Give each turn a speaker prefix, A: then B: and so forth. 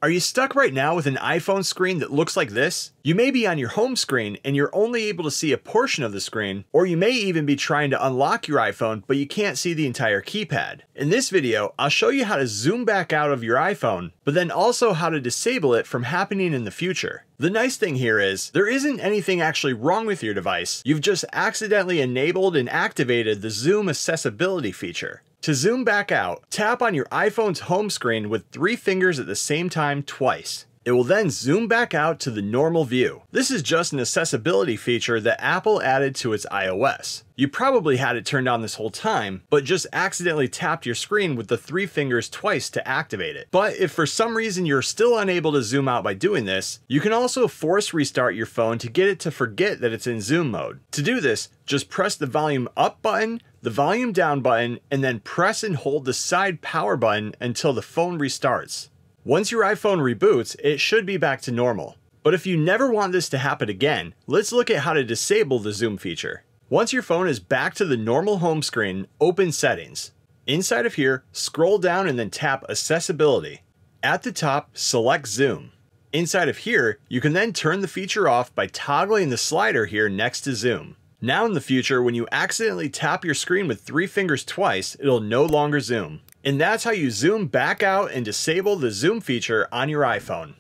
A: Are you stuck right now with an iPhone screen that looks like this? You may be on your home screen and you're only able to see a portion of the screen, or you may even be trying to unlock your iPhone but you can't see the entire keypad. In this video, I'll show you how to zoom back out of your iPhone, but then also how to disable it from happening in the future. The nice thing here is, there isn't anything actually wrong with your device, you've just accidentally enabled and activated the zoom accessibility feature. To zoom back out, tap on your iPhone's home screen with 3 fingers at the same time twice. It will then zoom back out to the normal view. This is just an accessibility feature that Apple added to its iOS. You probably had it turned on this whole time, but just accidentally tapped your screen with the 3 fingers twice to activate it. But if for some reason you're still unable to zoom out by doing this, you can also force restart your phone to get it to forget that it's in zoom mode. To do this, just press the volume up button, the volume down button, and then press and hold the side power button until the phone restarts. Once your iPhone reboots, it should be back to normal. But if you never want this to happen again, let's look at how to disable the zoom feature. Once your phone is back to the normal home screen, open Settings. Inside of here, scroll down and then tap Accessibility. At the top, select Zoom. Inside of here, you can then turn the feature off by toggling the slider here next to Zoom. Now in the future, when you accidentally tap your screen with 3 fingers twice, it'll no longer zoom. And that's how you zoom back out and disable the zoom feature on your iPhone.